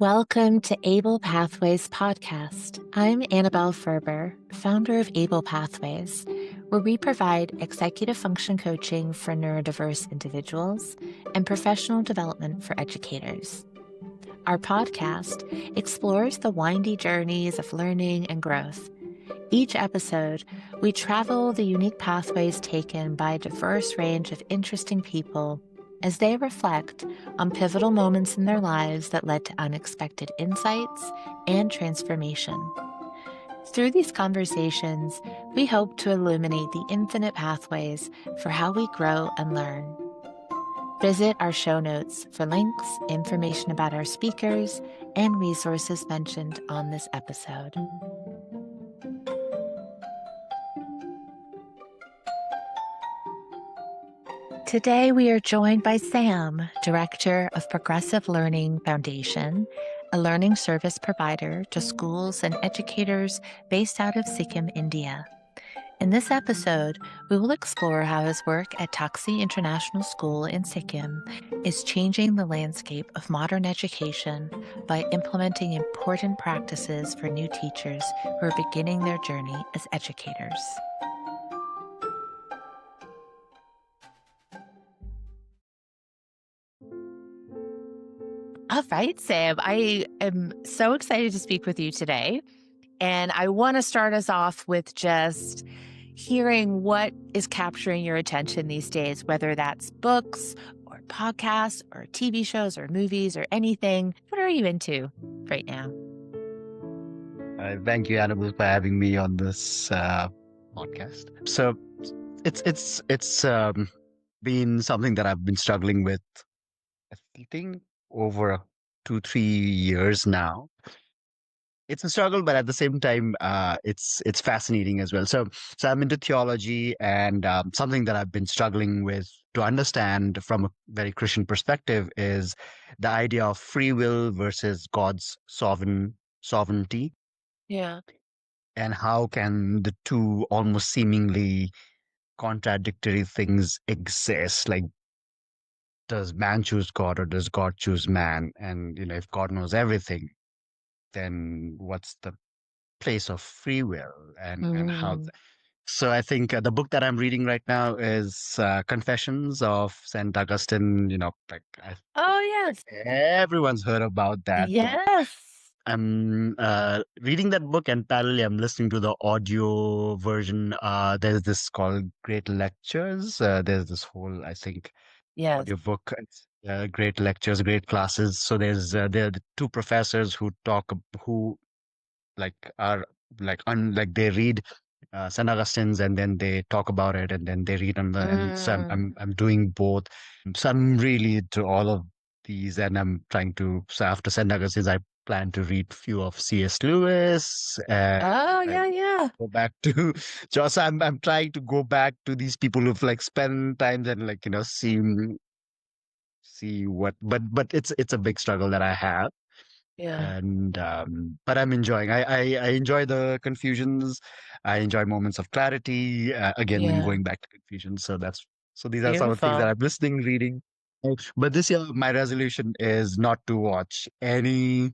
Welcome to Able Pathways podcast. I'm Annabelle Ferber, founder of Able Pathways, where we provide executive function coaching for neurodiverse individuals and professional development for educators. Our podcast explores the windy journeys of learning and growth. Each episode, we travel the unique pathways taken by a diverse range of interesting people as they reflect on pivotal moments in their lives that led to unexpected insights and transformation. Through these conversations, we hope to illuminate the infinite pathways for how we grow and learn. Visit our show notes for links, information about our speakers, and resources mentioned on this episode. Today, we are joined by Sam, Director of Progressive Learning Foundation, a learning service provider to schools and educators based out of Sikkim, India. In this episode, we will explore how his work at Taktse International School in Sikkim is changing the landscape of modern education by implementing important practices for new teachers who are beginning their journey as educators. All right, Sam, I am so excited to speak with you today. And I want to start us off with just hearing what is capturing your attention these days, whether that's books or podcasts or TV shows or movies or anything. What are you into right now? Thank you, Annabelle, for having me on this podcast. So it's been something that I've been struggling with, I think, over 2-3 years now. It's a struggle, but at the same time, it's fascinating as well. So I'm into theology, and something that I've been struggling with to understand from a very Christian perspective is the idea of free will versus God's sovereignty. Yeah. And how can the two almost seemingly contradictory things exist? Like, does man choose God or does God choose man? And, if God knows everything, then what's the place of free will and how? So I think the book that I'm reading right now is Confessions of Saint Augustine. Oh, yes. Everyone's heard about that book. Yes. I'm reading that book, and parallelly I'm listening to the audio version. There's this called Great Lectures. There's this whole, I think, Yes. audio book. It's, great lectures, great classes. So there are the two professors who are they read St. Augustine's, and then they talk about it, and then they read on the. And so I'm doing both. So I'm really into all of these, and I'm trying to. So after St. Augustine's, I plan to read few of C.S. Lewis. Oh, yeah. Go back to just I'm trying to go back to these people who've spent times and see what, but it's a big struggle that I have. Yeah. And but I'm enjoying. I enjoy the confusions. I enjoy moments of clarity. Again, then Yeah. going back to confusion. So these are some of the things that Beautiful. I'm listening, reading. But this year, my resolution is not to watch any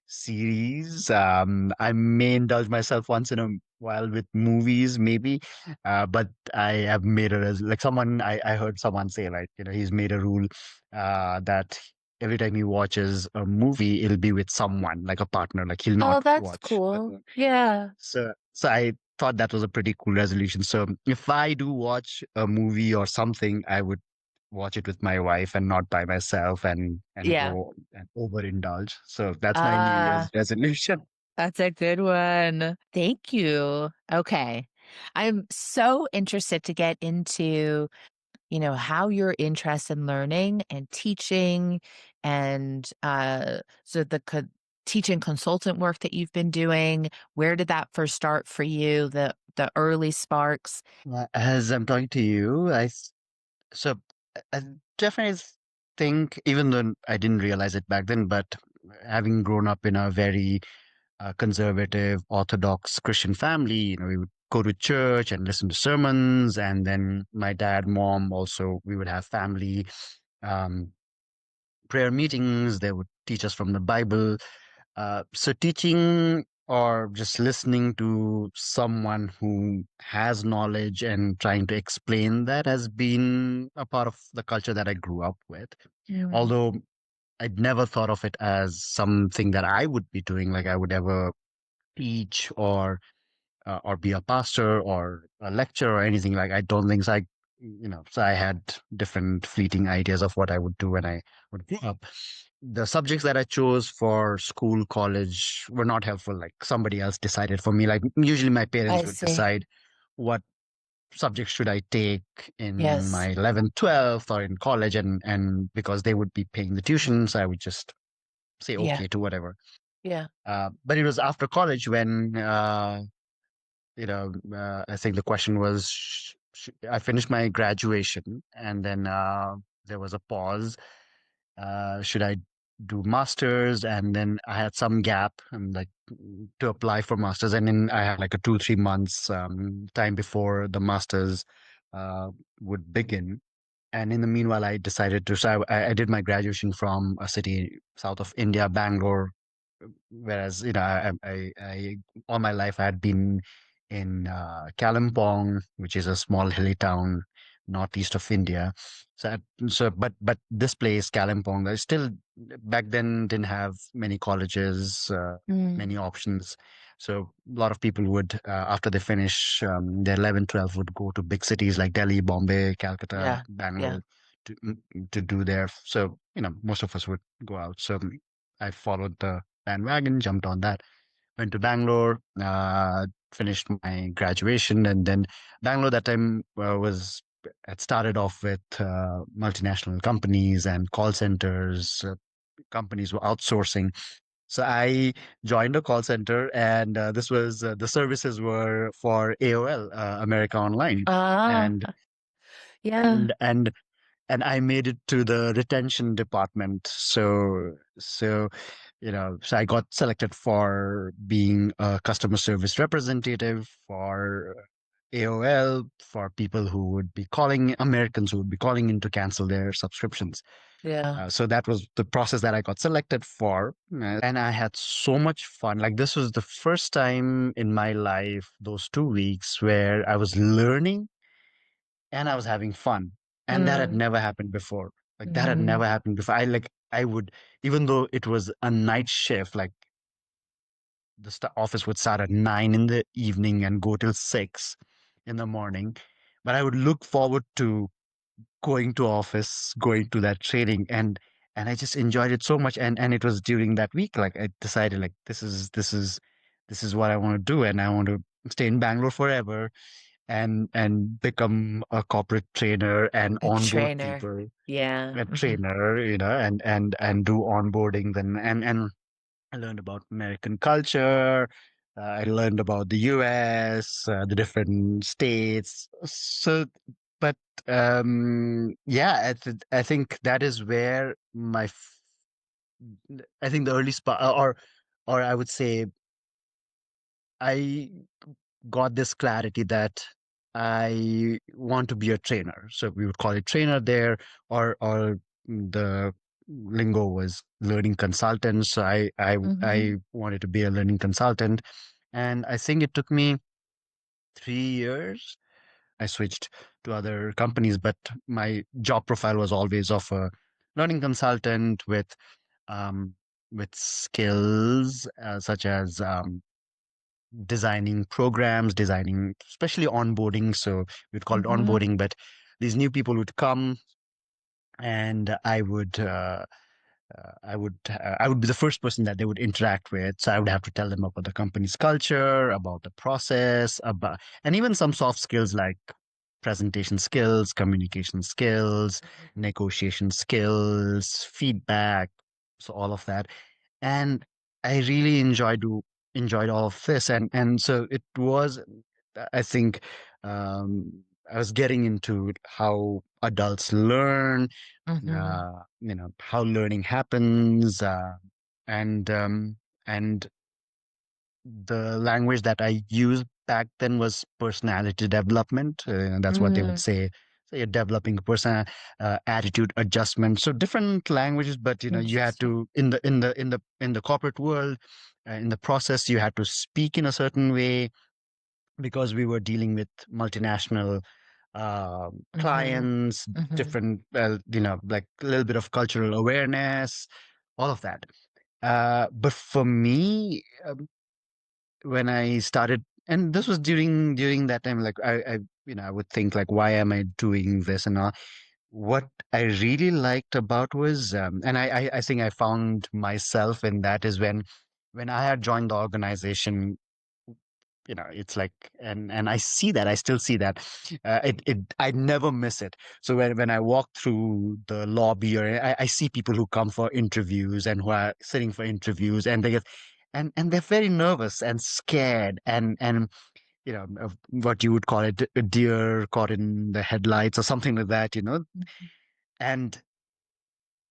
series. I may indulge myself once in a while with movies, maybe. But I have made I heard someone say, he's made a rule that every time he watches a movie, it'll be with someone, like a partner, like he'll not Oh, that's watch cool. alone. Yeah. So I thought that was a pretty cool resolution. So if I do watch a movie or something, I would watch it with my wife and not by myself and Yeah. go and overindulge. So that's my New Year's Ah. resolution. That's a good one. Thank you. Okay. I'm so interested to get into, how your interest in learning and teaching and so teaching consultant work that you've been doing, where did that first start for you, the early sparks? As I'm talking to you, so I definitely think, even though I didn't realize it back then, but having grown up in a very conservative, Orthodox Christian family, we would go to church and listen to sermons, and then my dad, mom, also we would have family um, prayer meetings. They would teach us from the Bible. So teaching or just listening to someone who has knowledge and trying to explain that has been a part of the culture that I grew up with. Mm. Although I'd never thought of it as something that I would be doing, like I would ever teach or be a pastor or a lecturer or anything. Like I don't think so. So I had different fleeting ideas of what I would do when I would grow up. The subjects that I chose for school, college were not helpful. Like somebody else decided for me. Like usually my I parents would see. decide what subjects should I take in my Yes. 11th, 12th or in college. And because they would be paying the tuitions, I would just say Yeah. okay to whatever. Yeah. But it was after college when I think the question was, I finished my graduation and then there was a pause. Should I do masters? And then I had some gap and like to apply for masters. And then I had like a 2, 3 months time before the masters uh, would begin. And in the meanwhile, I decided to, so I did my graduation from a city south of India, Bangalore, whereas I all my life I had been in Kalimpong, which is a small hilly town northeast of India. But this place Kalimpong, I still back then didn't have many colleges, Mm. many options. So a lot of people would after they finish their 11, 12 would go to big cities like Delhi, Bombay, Calcutta, Yeah. Yeah. Bangalore to to do their. So most of us would go out. So I followed the bandwagon, jumped on that, went to Bangalore, finished my graduation, and then Bangalore that time was had started off with multinational companies and call centers. Companies were outsourcing. So I joined a call center, and this was the services were for AOL, America Online, Ah, and yeah. and and and I made it to the retention department. So I got selected for being a customer service representative for AOL for people who would be calling Americans who would be calling in to cancel their subscriptions. Yeah. So that was the process that I got selected for. And I had so much fun. Like, this was the first time in my life, those 2 weeks, where I was learning and I was having fun. And that had Mm. never happened before. Like that had Mm. never happened before. I would, even though it was a night shift, like the office would start at 9 in the evening and go till 6 in the morning. But I would look forward to going to office, going to that training, and I just enjoyed it so much. And it was during that week, like I decided, like this is what I want to do, and I want to stay in Bangalore forever and become a corporate trainer and A onboard trainer. people, Yeah. a Hmm. trainer, and do onboardings and I learned about American culture. I learned about the US, the different states. Yeah, I think that is where I think the early spark, or I would say, I got this clarity that I want to be a trainer. So we would call it trainer there, or the lingo was learning consultant. So I Hmm. wanted to be a learning consultant, and I think it took me 3 years. I switched to other companies, but my job profile was always of a learning consultant um, with skills such as designing programs, designing especially onboarding. So we'd call it Hmm. onboarding, but these new people would come, and I would be the first person that they would interact with. So I would have to tell them about the company's culture, about the process, about and even some soft skills like presentation skills, communication skills, negotiation skills, feedback, so all of that. And I really enjoyed all of this, and so it was. I think I was getting into how adults learn, Hmm. how learning happens, and and the language that I used back then was personality development. That's what they would Mm. say. So you're developing a person attitude adjustment. So different languages, but you had Interesting. to in the corporate world, in the process, you had to speak in a certain way because we were dealing with multinational Mm-hmm. clients, Mm-hmm. different, like a little bit of cultural awareness, all of that. But for me, when I started, and this was during that time, like I would think like, why am I doing this and all? What I really liked about was, and I think I found myself in that is when I had joined the organization, it's like, and I see that, I still see that, I never miss it. So when I walk through the lobby, or I see people who come for interviews and who are sitting for interviews, and they get, and they're very nervous and scared, and of what you would call it, a deer caught in the headlights or something like that, and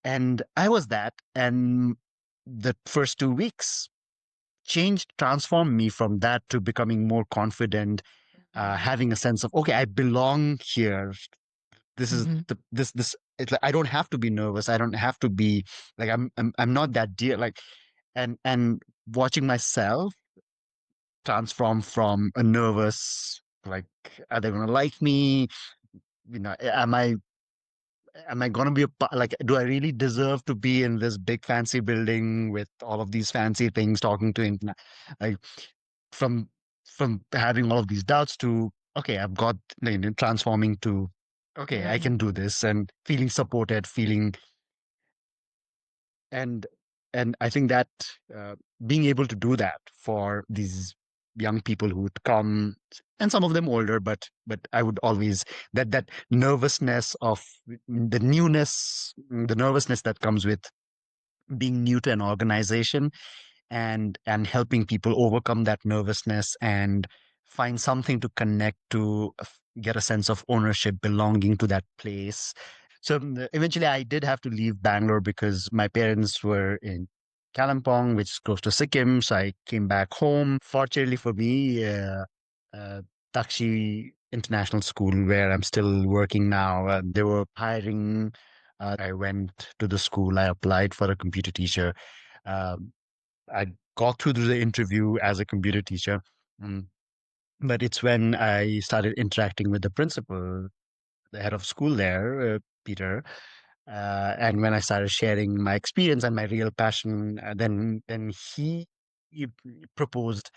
and I was that, and the first 2 weeks changed, transformed me from that to becoming more confident, having a sense of, okay, I belong here. This is Mm-hmm. this. It's like I don't have to be nervous. I don't have to be like I'm not that dear. Like, and watching myself transform from a nervous, like, are they gonna like me? Am I gonna be like, do I really deserve to be in this big fancy building with all of these fancy things, talking to him? Like, from having all of these doubts to, okay, I've got, transforming to, okay, I Mm-hmm. can do this, and feeling supported, feeling, and I think that, uh, being able to do that for these young people who would come, and some of them older, but I would always, that nervousness of the newness, the nervousness that comes with being new to an organization, and helping people overcome that nervousness and find something to connect to, get a sense of ownership, belonging to that place. So, eventually I did have to leave Bangalore because my parents were in Kalimpong, which is close to Sikkim. So I came back home. Fortunately for me, uh, Taktse International School, where I'm still working now, they were hiring. I went to the school. I applied for a computer teacher. Um, I got through the interview as a computer teacher. Mm. But it's when I started interacting with the principal, the head of school there, Peter, and when I started sharing my experience and my real passion, then he proposed,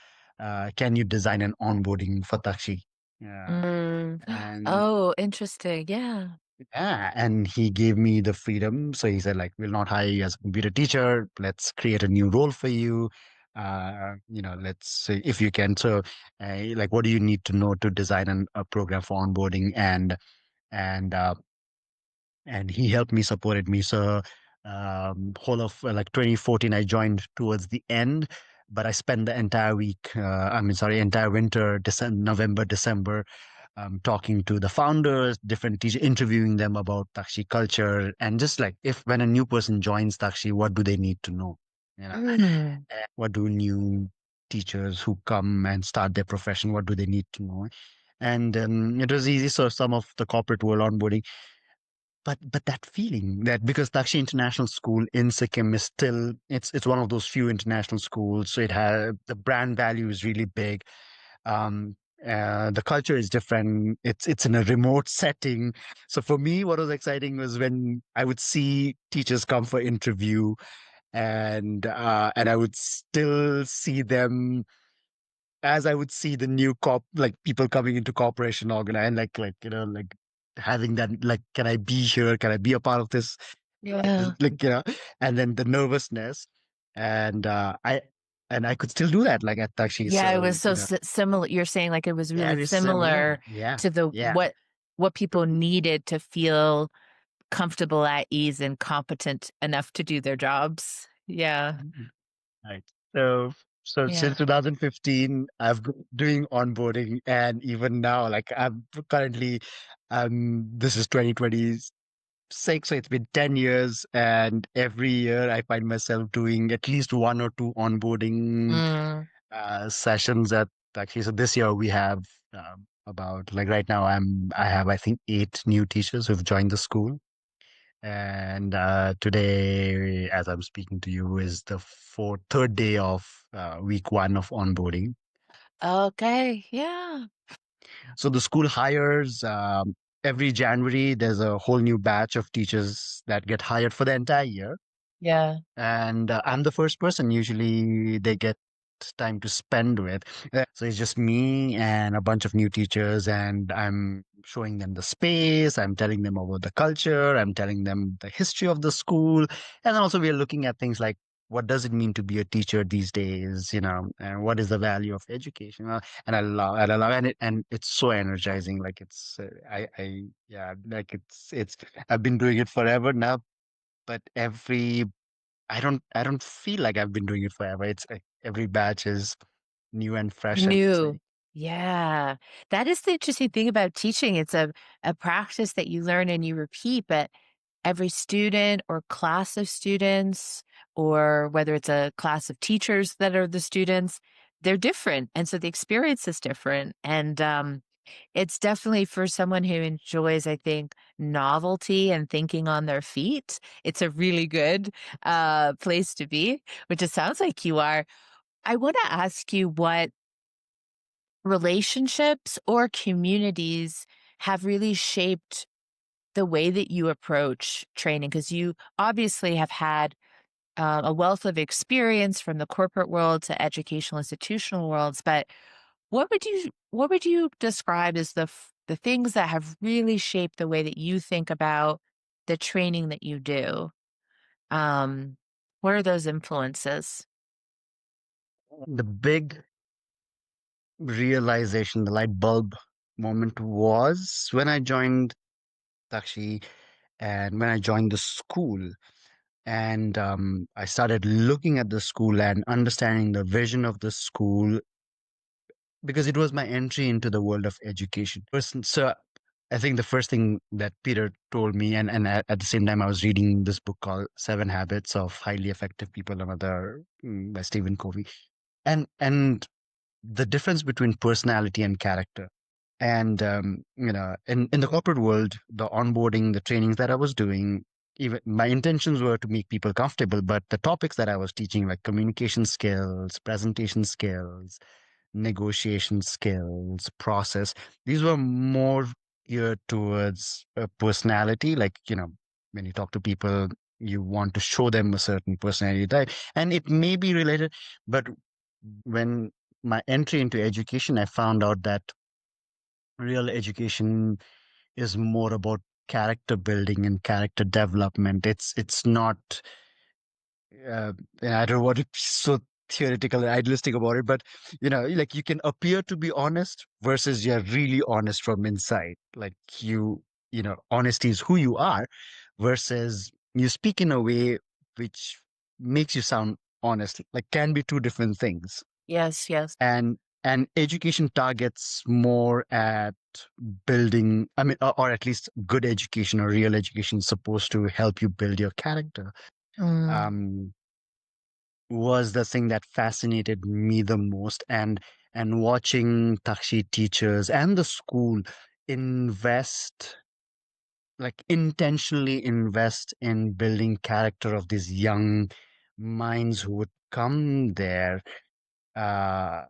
"Can you design an onboarding for Takshi?" Yeah, Mm. and Oh, interesting. Yeah. yeah, and he gave me the freedom. So he said, like, we'll not hire you as a computer teacher. Let's create a new role for you. Let's say if you can. So, like, what do you need to know to design a program for onboarding? And and he helped me, supported me. So, whole of, like, 2014, I joined towards the end, but I spent the entire week, entire winter, December, November, December, talking to the founders, different teachers, interviewing them about Takshi culture, and just like, if when a new person joins Takshi, what do they need to know? You know, Mm. what do new teachers who come and start their profession, what do they need to know? And it was easy. So some of the corporate world onboarding, but that feeling that, because Taksha International School in Sikkim is still, it's one of those few international schools, so it has, the brand value is really big. Um, the culture is different. It's in a remote setting. So for me, what was exciting was when I would see teachers come for interview, and I would still see them as I would see the new like people coming into corporation organization, like like having that, like, can I be here? Can I be a part of this? Yeah. Like, and then the nervousness, and I could still do that, like, at Takshi. Yeah, it So was so similar. You're saying like it was really very similar. similar Yeah, to the yeah. what people needed to feel comfortable, at ease, and competent enough to do their jobs. Yeah. Mhm. Right. So since Yeah. 2015, I've been doing onboarding, and even now, like, I'm currently, this is 2026, so it's been 10 years, and every year I find myself doing at least one or two onboarding Mm. sessions at Actually. So this year we have about like right now I have I think 8 new teachers who've joined the school. And today, as I'm speaking to you, is the third day of week 1 of onboarding. Okay. Yeah. So the school hires every January. There's a whole new batch of teachers that get hired for the entire year, Yeah. and I'm the first person usually they get time to spend with. So it's just me and a bunch of new teachers, and I'm showing them the space. I'm telling them about the culture. I'm telling them the history of the school, and then also we are looking at things like what does it mean to be a teacher these days, and what is the value of education. And I love, and it's so energizing. Like yeah, like it's. I've been doing it forever now, but I don't feel like I've been doing it forever. It's like every batch is new and fresh and New. exciting. Yeah. That is the interesting thing about teaching. It's a practice that you learn and you repeat, but every student or class of students, or whether it's a class of teachers that are the students, they're different. And so the experience is different. And it's definitely for someone who enjoys, I think, novelty and thinking on their feet. It's a really good place to be, which it sounds like you are. I want to ask you what relationships or communities have really shaped the way that you approach training, because you obviously have had a wealth of experience from the corporate world to educational institutional worlds. But what would you describe as the things that have really shaped the way that you think about the training that you do? Um, what are those influences? The big realization, the light bulb moment was when I joined Takshi and when I joined the school. And I started looking at the school and understanding the vision of the school because it was my entry into the world of education. So I think the first thing that Peter told me, and at the same time, I was reading this book called Seven Habits of Highly Effective People, another by Stephen Covey, and the difference between personality and character. And in the corporate world, the onboarding, the trainings that I was doing, even my intentions were to make people comfortable, but the topics that I was teaching, like communication skills, presentation skills, negotiation skills, process. These were more geared towards personality. Like, when you talk to people, you want to show them a certain personality type. And it may be related, but when my entry into education, I found out that real education is more about character building and character development. It's not uh, and I don't want to be so theoretical and idealistic about it, but like you can appear to be honest versus you're really honest from inside. Like honesty is who you are versus you speak in a way which makes you sound honest. Like can be two different things. Yes, yes. And education targets more at building, I mean, or at least good education or real education is supposed to help you build your character. Mm. Um, was the thing that fascinated me the most, and watching Takshi teachers and the school invest, like intentionally invest in building character of these young minds who would come there, uh,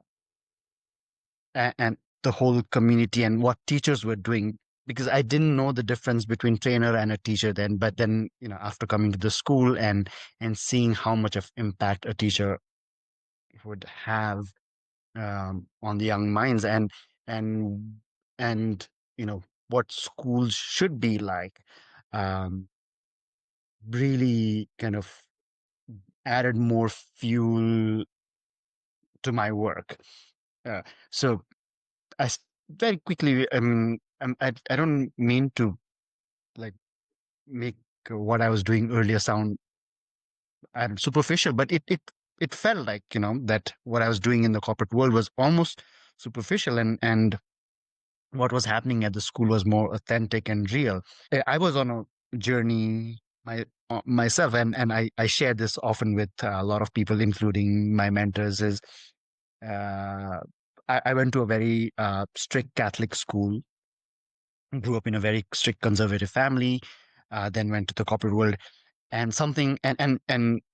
and the whole community and what teachers were doing, because I didn't know the difference between trainer and a teacher then, but then after coming to the school and seeing how much of impact a teacher would have on the young minds, and and what schools should be like, um, really kind of added more fuel to my work. Uh, so very quickly, I don't mean to like make what I was doing earlier sound superficial, but it felt like that what I was doing in the corporate world was almost superficial, and what was happening at the school was more authentic and real. I was on a journey myself, and I share this often with a lot of people, including my mentors. Is uh, I went to a very strict Catholic school, grew up in a very strict conservative family, then went to the corporate world, and something, and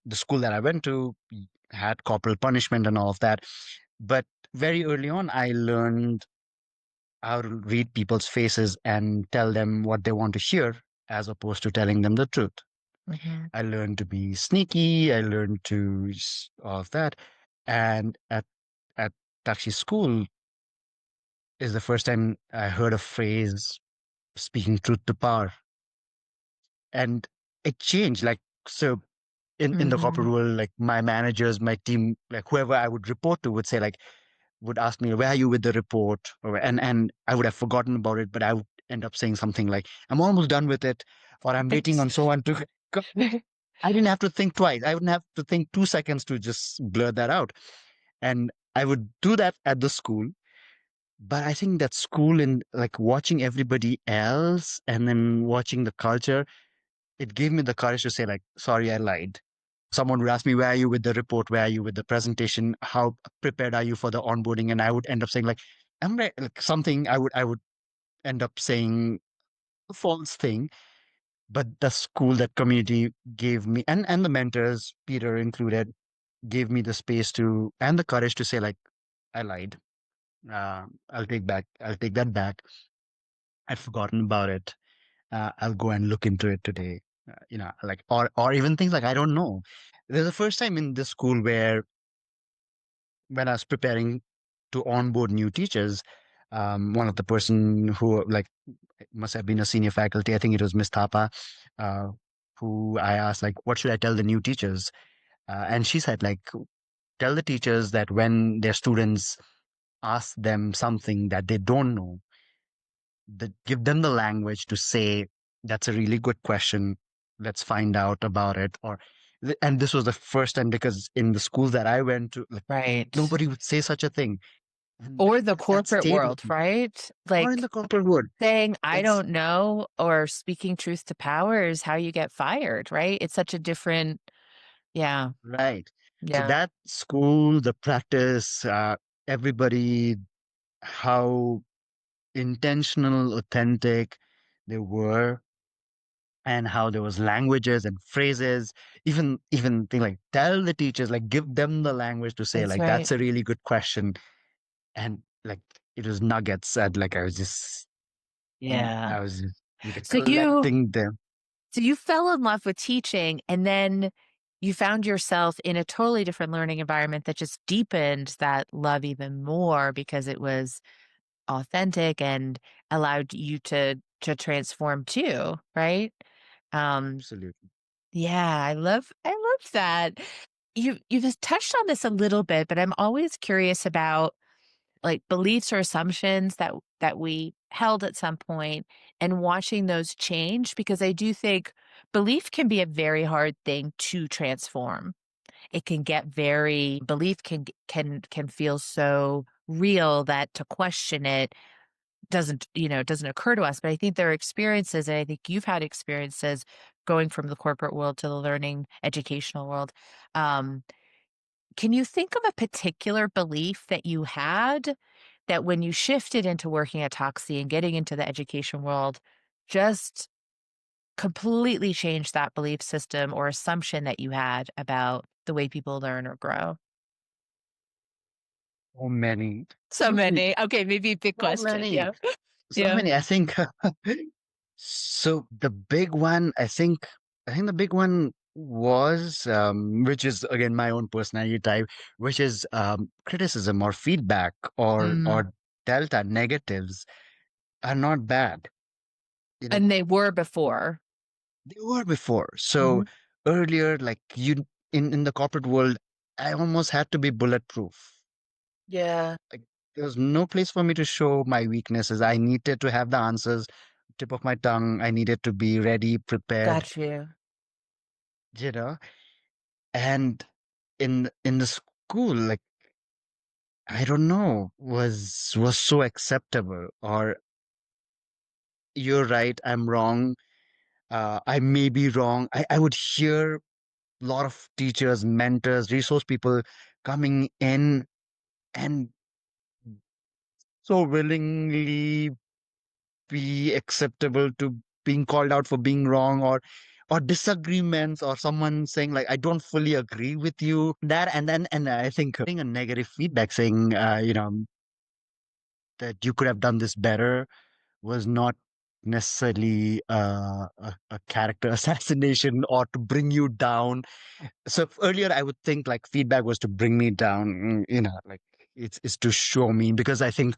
the school that I went to had corporal punishment and all of that. But very early on, I learned how to read people's faces and tell them what they want to hear, as opposed to telling them the truth. Mhm. I learned to be sneaky. I learned to all of that, and at Taxi School is the first time I heard a phrase speaking truth to power. And it changed. Like, so in the corporate Mhm. world, like my managers, my team, like whoever I would report to would say, like, would ask me, where are you with the report? And I would have forgotten about it, but I would end up saying something like, I'm almost done with it, or I'm waiting on someone to come. I didn't have to think twice. I wouldn't have to think 2 seconds to just blur that out. And I would do that at the school. But I think that school, and like watching everybody else and then watching the culture, it gave me the courage to say, like, sorry, I lied. Someone would ask me, where are you with the report? Where are you with the presentation? How prepared are you for the onboarding? And I would end up saying, like, I'm right, like something I would end up saying a false thing. But the school, that community gave me, and the mentors, Peter included, gave me the space to, and the courage to say, like, I lied. I'll take that back. I'd forgotten about it. I'll go and look into it today. Like, or even things like, I don't know. There's the first time in this school where, when I was preparing to onboard new teachers, one of the person who, like, must have been a senior faculty, I think it was Miss Thapa, uh, who I asked, like, what should I tell the new teachers? And she said, like, tell the teachers that when their students ask them something that they don't know, that give them the language to say, that's a really good question, let's find out about it. And this was the first time, because in the schools that I went to, like, Right. nobody would say such a thing. And Or the that corporate stayed with world, me. right? Or in Like the corporate world. saying, I That's don't know, or speaking truth to power is how you get fired, right? It's such a different, yeah, right. So yeah. that school, the practice, everybody, how intentional, authentic they were, and how there was languages and phrases, even thing like, tell the teachers, like, give them the language to say, That's like, right. that's a really good question. And like, it was nuggets. And like, Yeah. I was just, like, So you collecting them. so you fell in love with teaching and then you found yourself in a totally different learning environment that just deepened that love even more because it was authentic and allowed you to transform too, right? Um, Absolutely. yeah, I love that. You've just touched on this a little bit, but I'm always curious about like beliefs or assumptions that we held at some point and watching those change because I do think belief can be a very hard thing to transform. It can get very belief can feel so real that to question it doesn't occur to us. But I think there are experiences, and I think you've had experiences going from the corporate world to the learning educational world. Um, can you think of a particular belief that you had that when you shifted into working at Toxie and getting into the education world, just completely changed that belief system or assumption that you had about the way people learn or grow? So many, So so many, many. Okay, maybe a big so question. many, Yeah. so Yeah. many. I think so. The big one, I think the big one was, which is again my own personality type, which is criticism or feedback, Mm. or delta negatives are not bad. You know, And they were before. they were before. So Mhm. earlier, like, in the corporate world, I almost had to be bulletproof. Yeah. Like, there was no place for me to show my weaknesses. I needed to have the answers tip of my tongue. I needed to be ready, prepared, Got you. you know. And in the school, like, I don't know, was so acceptable. Or, you're right, I'm wrong. I may be wrong. I would hear a lot of teachers, mentors, resource people coming in and so willingly be acceptable to being called out for being wrong, or disagreements, or someone saying like, I don't fully agree with you, that. And I think getting a negative feedback saying, that you could have done this better, was not necessarily a character assassination or to bring you down. So earlier I would think like feedback was to bring me down, like it's to show me, because I think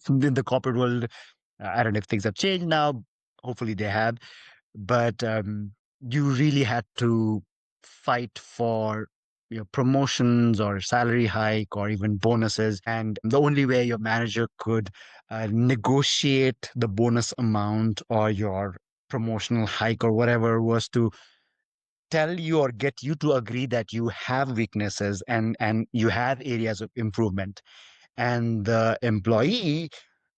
in the corporate world, I don't know if things have changed now. Hopefully they have, but you really had to fight for your promotions or salary hike or even bonuses. And the only way your manager could negotiate the bonus amount or your promotional hike or whatever was to tell you or get you to agree that you have weaknesses and you have areas of improvement. And the employee,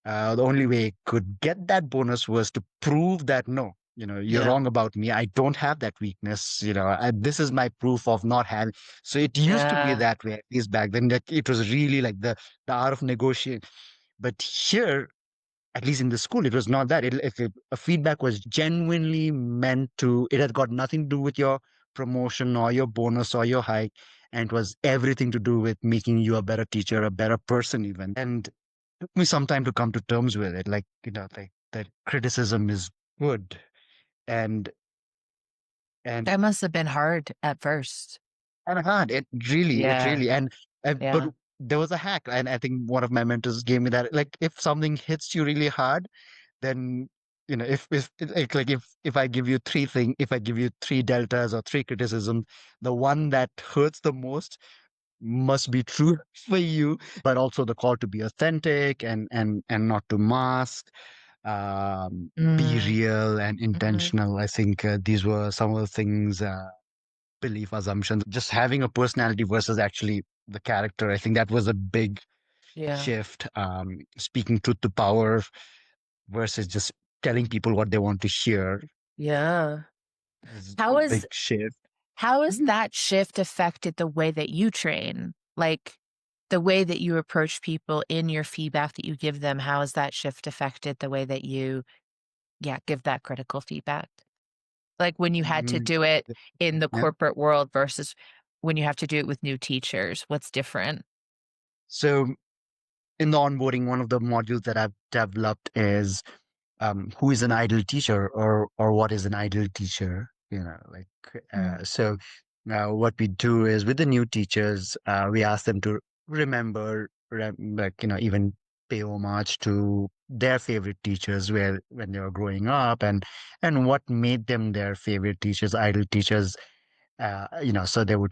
the only way it could get that bonus was to prove that no, you're Yeah. wrong about me. I don't have that weakness. This is my proof of not having. So it used to be Yeah. that way, at least back then. Like, it was really like the art of negotiating. But here, at least in the school, it was not that. If a feedback was genuinely meant to, it had got nothing to do with your promotion or your bonus or your hike, and it was everything to do with making you a better teacher, a better person, even. And it took me some time to come to terms with it, like like that criticism is good, and and That must have been hard at first. and hard. It Yeah. really, but Yeah. there was a hack, and I think one of my mentors gave me that. Like, if something hits you really hard, then if if I give you if I give you three deltas or three criticisms, the one that hurts the most must be true for you. But also the call to be authentic and not to mask, be Mm. real and Hmm. intentional. I think these were some of the things, belief assumptions, just having a personality versus actually the character. I think that was a big Yeah. shift. Speaking truth to power versus just telling people what they want to hear Yeah. is How a is big shift. how has Mhm. that shift affected the way that you train? Like the way that you approach people in your feedback that you give them, how has that shift affected the way that you, yeah, give that critical feedback? Like when you had to Mm, do it in the yeah. corporate world versus when you have to do it with new teachers, what's different? So in the onboarding, one of the modules that I've developed is, who is an ideal teacher, or what is an ideal teacher? Mm. So what we do is with the new teachers, we ask them to remember, even pay homage to their favorite teachers where when they were growing up, and what made them their favorite teachers, ideal teachers. So they'll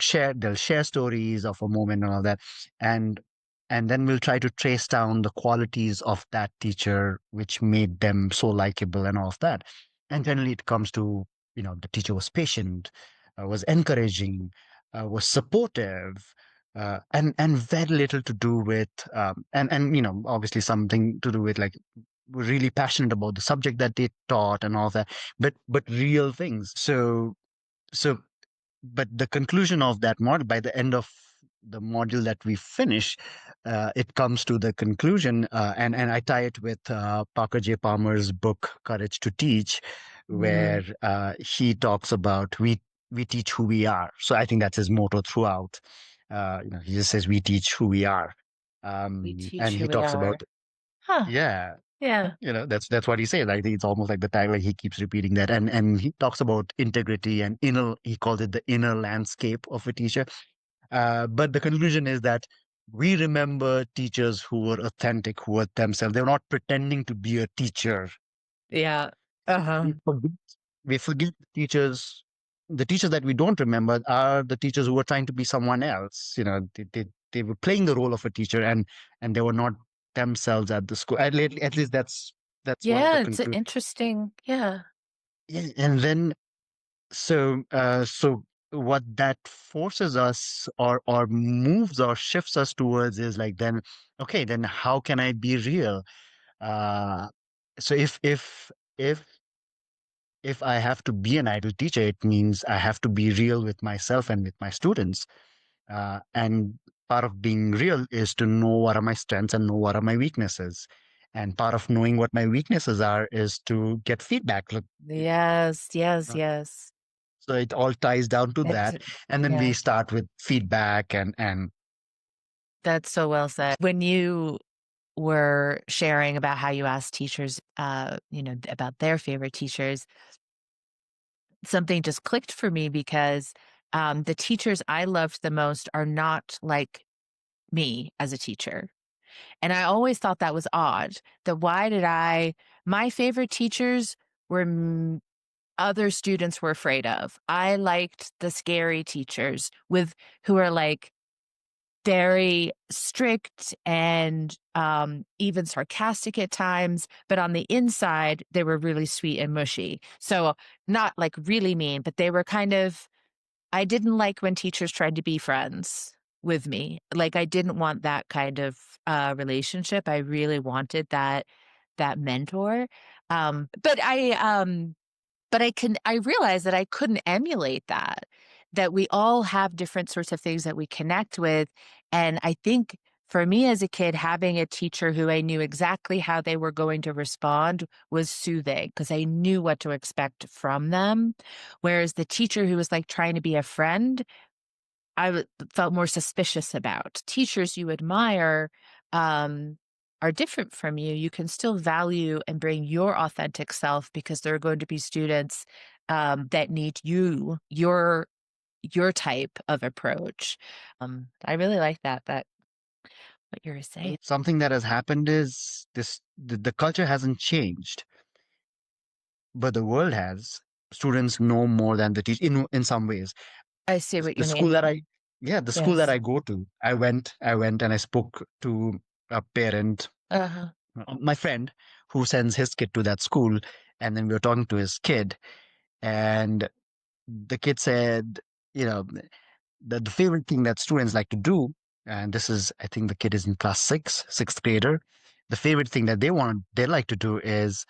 share stories of a moment and all that, and then we'll try to trace down the qualities of that teacher which made them so likable and all of that. And generally it comes to, the teacher was patient, was encouraging, was supportive, and very little to do with, and obviously something to do with, like, were really passionate about the subject that they taught and all that, but real things. So but the conclusion of that model, by the end of the module that we finish, it comes to the conclusion, and I tie it with Parker J. Palmer's book Courage to Teach, where Mm. he talks about we teach who we are. So I think that's his motto throughout. He just says we teach who we are, We teach and who he we talks are. about, Huh. yeah, Yeah. that's what he says. I think it's almost like the tag, like he keeps repeating that, and he talks about integrity and inner. He calls it the inner landscape of a teacher. But the conclusion is that we remember teachers who were authentic, who were themselves. They were not pretending to be a teacher. Yeah. Uh-huh. We forget, we forget teachers. The teachers that we don't remember are the teachers who were trying to be someone else. They were playing the role of a teacher, and they were not themselves at the school. At least that's one of the Yeah, it's a conclusions. interesting. Yeah. Yeah, and then so what that forces us, or moves or shifts us towards, is like, then okay, then how can I be real? Uh, so if I have to be an idol teacher, it means I have to be real with myself and with my students. And part of being real is to know what are my strengths and know what are my weaknesses. And part of knowing what my weaknesses are is to get feedback. Look, Yes, yes, uh, yes. so it all ties down to It's, that. And then we yeah, start with feedback and that's so well said. When you were sharing about how you asked teachers, about their favorite teachers, something just clicked for me because the teachers I loved the most are not like me as a teacher. And I always thought that was odd. My favorite teachers were other students were afraid of. I liked the scary teachers who are like very strict and even sarcastic at times, but on the inside, they were really sweet and mushy. So, not like really mean, but they were I didn't like when teachers tried to be friends with me. Like, I didn't want that kind of relationship. I really wanted that mentor. But I realized that I couldn't emulate that we all have different sorts of things that we connect with. And I think for me as a kid, having a teacher who I knew exactly how they were going to respond was soothing because I knew what to expect from them. Whereas the teacher who was like trying to be a friend, felt more suspicious about. Teachers you admire um, are different from you. You can still value and bring your authentic self because there are going to be students that need your type of approach. I really like that what you were saying. something that has happened is the culture hasn't changed, but the world has. Students know more than the teacher in some ways. I see what The you school mean. that I yeah, the school that Yes. I go to, I went and I spoke to a parent, Uh-huh. my friend who sends his kid to that school, and then we were talking to his kid, and the kid said, you know, the favorite thing that students like to do, and this is, I think the kid is in class sixth grader. The favorite thing that they like to do is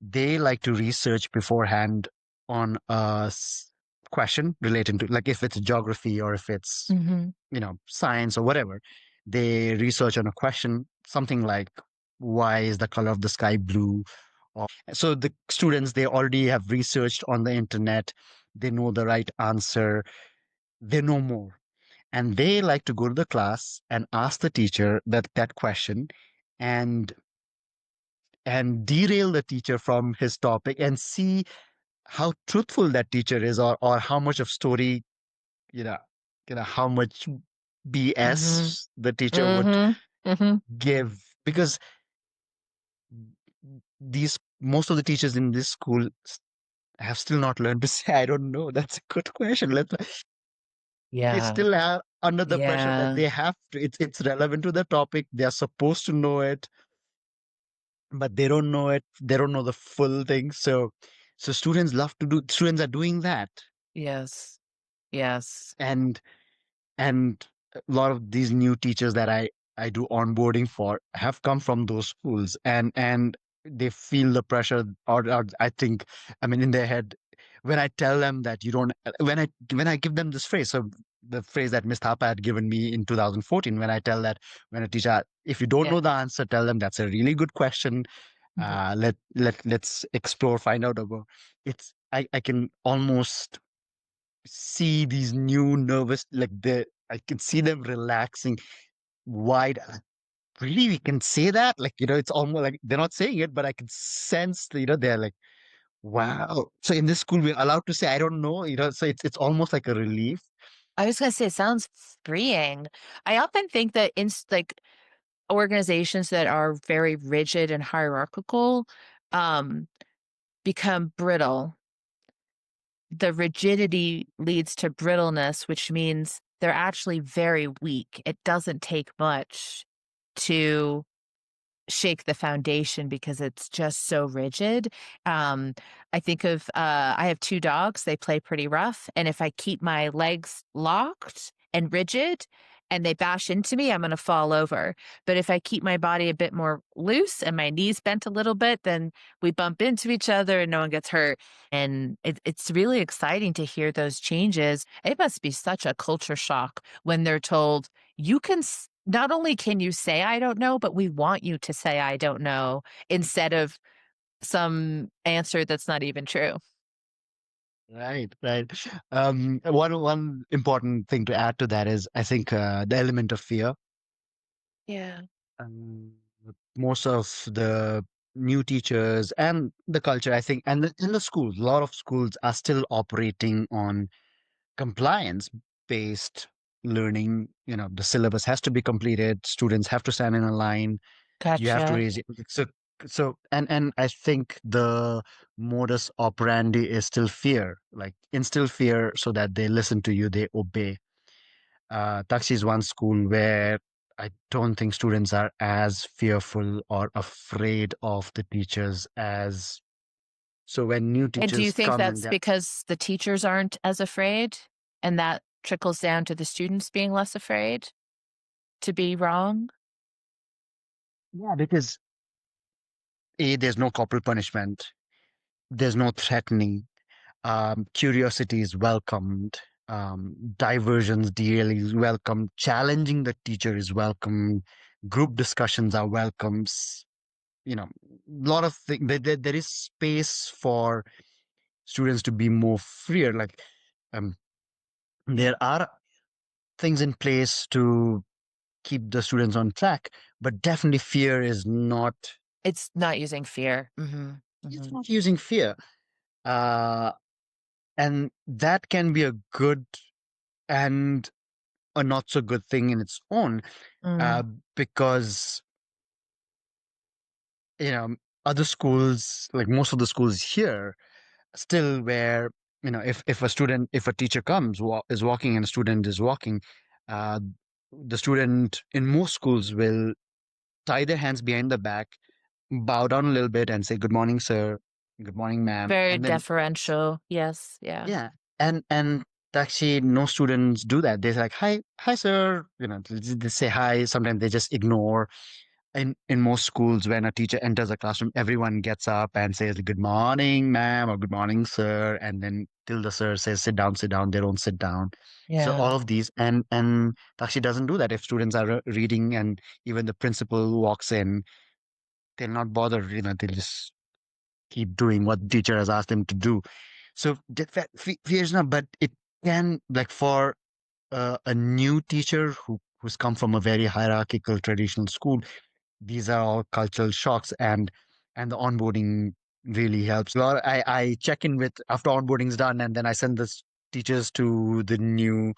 they like to research beforehand on question relating to, like, if it's geography or if it's Mm-hmm. science or whatever. They research on a question, something like, why is the color of the sky blue? So the students, they already have researched on the internet, they know the right answer, they know more, and they like to go to the class and ask the teacher that question, and derail the teacher from his topic and see how truthful that teacher is, or how much of story, you know how much Mm-hmm. BS the teacher would Mm-hmm. Mm-hmm. give, because these most of the teachers in this school have still not learned to say I don't know. That's a good question. They Yeah. still are under the pressure that Yeah. they have to, it's relevant to the topic, they are supposed to know it, but they don't know it, they don't know the full thing. So students are doing that. Yes. Yes. and and a lot of these new teachers that I do onboarding for have come from those schools, and they feel the pressure, or I think, I mean, in their head, when I tell them that you don't when I give them this phrase, so the phrase that Miss Thapa had given me in 2014, when I tell that, when a teacher, if you don't Yeah. know the answer, tell them that's a really good question, Mhm. let's explore, find out about. I can almost see these new nervous, like, I can see them relaxing wide. Really, we can say that, like, it's almost like they're not saying it, but I can sense that, they're like, wow. So in this school we're allowed to say I don't know, so it's almost like a relief. I was gonna say, it sounds freeing. I often think that like organizations that are very rigid and hierarchical um, become brittle. The rigidity leads to brittleness, which means they're actually very weak. It doesn't take much to shake the foundation because it's just so rigid. Um, I think of I have two dogs. They play pretty rough, and if I keep my legs locked and rigid and they bash into me, I'm going to fall over. But if I keep my body a bit more loose and my knees bent a little bit, then we bump into each other and no one gets hurt. And it's really exciting to hear those changes. It must be such a culture shock when they're told you can not only can you say, I don't know, but we want you to say, I don't know, instead of some answer that's not even true. Right, right. One important thing to add to that is, I think, the element of fear. Yeah. Um, Most of the new teachers and the culture, I think, and in the schools, a lot of schools are still operating on compliance based learning. The syllabus has to be completed, students have to stand in a line, you have to Gotcha. raise it. And I think the modus operandi is still fear, like instill fear so that they listen to you, they obey. Taxi is one school where I don't think students are as fearful or afraid of the teachers as. So when new And do you teachers think come and that's they're, because the teachers aren't as afraid and that trickles down to the students being less afraid to be wrong? yeah, because there's no corporal punishment, there's no threatening, curiosity is welcomed, diversions dearly is welcomed, challenging the teacher is welcome, group discussions are welcome. A lot of things. There is space for students to be more freer. Like, um, there are things in place to keep the students on track, but definitely fear is not. It's not using fear. It's not using fear, uh, and that can be a good and a not so good thing in its own, uh, Mm. because you know other schools, like most of the schools here, still where if a teacher is walking and a student is walking, uh, the student in most schools will tie their hands behind the back, bow down a little bit, and say, "Good morning, sir. Good morning, ma'am." Very And then deferential. Yes. Yeah. yeah, and actually, no students do that. They're like, "Hi, hi, sir." They say hi. Sometimes they just ignore. In most schools, when a teacher enters a classroom, everyone gets up and says, "Good morning, ma'am," or "Good morning, sir," and then till the sir says, "Sit down, sit down," they don't sit down. So Yeah. all of these, and Takshi doesn't do that. If students are reading and even the principal walks in, they'll not bother. They'll just keep doing what the teacher has asked them to do. So fear is not, but it can, like, for a new teacher who's come from a very hierarchical traditional school, these are all cultural shocks, and the onboarding really helps a lot. I check in with after onboarding's done, and then I send the teachers to the new.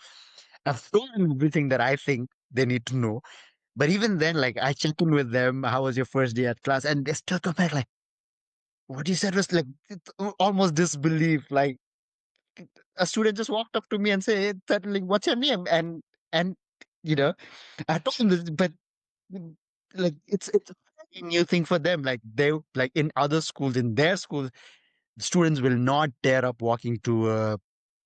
I've told them everything that I think they need to know, but even then, like, I check in with them, how was your first day at class, and they still come back like, what you said was like almost disbelief. Like, a student just walked up to me and said, suddenly, "What's your name?" And you know I told them this, but like, it's a very new thing for them. Like, they, like, in other schools, in their schools, students will not dare up walking to a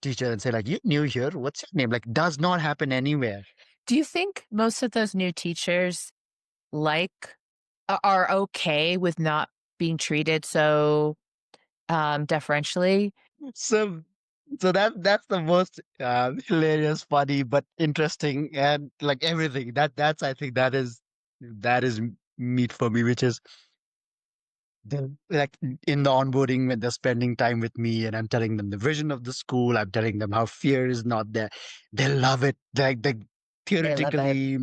teacher and say, like, "You new here, what's your name?" Like, does not happen anywhere. Do you think most of those new teachers like are okay with not being treated so deferentially? So that's the most hilarious, funny, but interesting, and like everything. That's I think that is meat for me, which is like, in the onboarding, when they're spending time with me and I'm telling them the vision of the school, I'm telling them how fear is not there. They love it. They I love it. theoretically,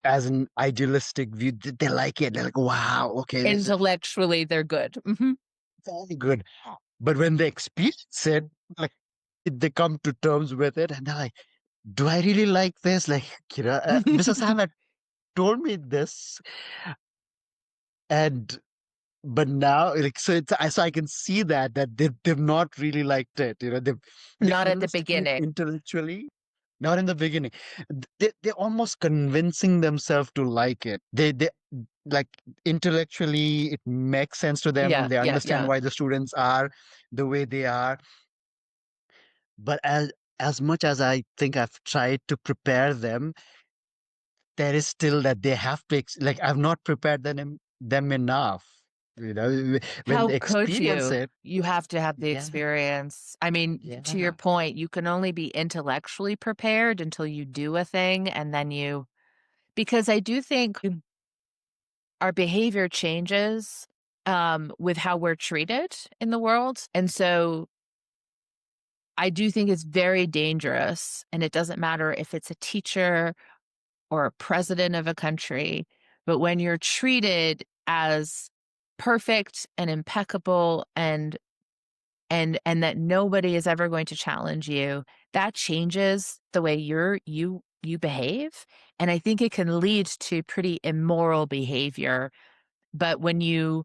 as an idealistic view, they like it. They're like, "Wow, okay, this is Intellectually, they're good. very good." But when they experience it, like, they come to terms with it, and they're like, "Do I really like this?" Like, Mrs. Sam had told me this, and but now, like, so I can see that they've not really liked it. They Not at the understand it beginning. intellectually, not in the beginning. They're almost convincing themselves to like it. They like, intellectually, it makes sense to them. Yeah, They yeah, understand yeah. why the students are the way they are. But as much as I think I've tried to prepare them, there is still that they have to like, I've not prepared them enough. When How they could experience you? it. You have to have the Yeah, experience. I mean, to your yeah. point, you can only be intellectually prepared until you do a thing and then you because I do think our behavior changes with how we're treated in the world. And so I do think it's very dangerous, and it doesn't matter if it's a teacher or a president of a country, but when you're treated as perfect and impeccable and that nobody is ever going to challenge you, that changes the way you behave, and I think it can lead to pretty immoral behavior. But when you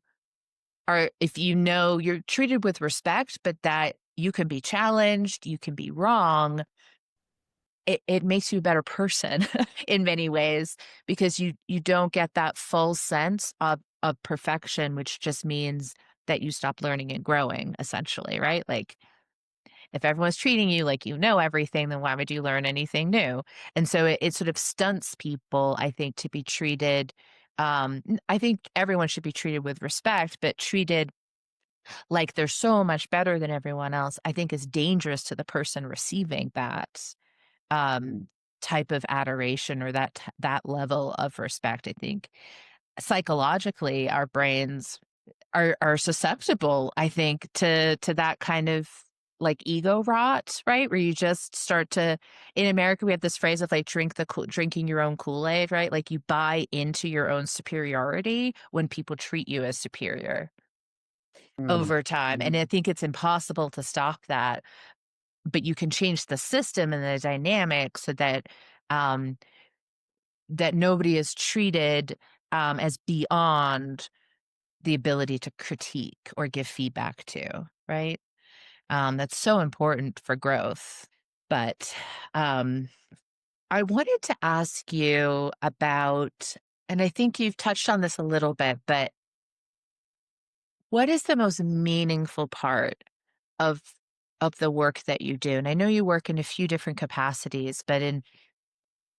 are if you know you're treated with respect, but that you can be challenged, you can be wrong, it makes you a better person in many ways because you don't get that full sense of perfection, which just means that you stop learning and growing, essentially, right? Like, if everyone's treating you like you know everything, then why would you learn anything new? And so it sort of stunts people, I think, to be treated. I think everyone should be treated with respect, but treated like they're so much better than everyone else, I think is dangerous to the person receiving that um, type of adoration or that level of respect. I think psychologically, our brains are susceptible, I think, to that kind of like ego rot, right? Where you just start to, in America, we have this phrase of like drinking your own Kool-Aid, right? Like you buy into your own superiority when people treat you as superior Mm. over time. And Mm. I think it's impossible to stop that, but you can change the system and the dynamic so that um, that nobody is treated as beyond the ability to critique or give feedback to, right? That's so important for growth. But um, I wanted to ask you about, and I think you've touched on this a little bit, but what is the most meaningful part of of the work that you do? And I know you work in a few different capacities, but in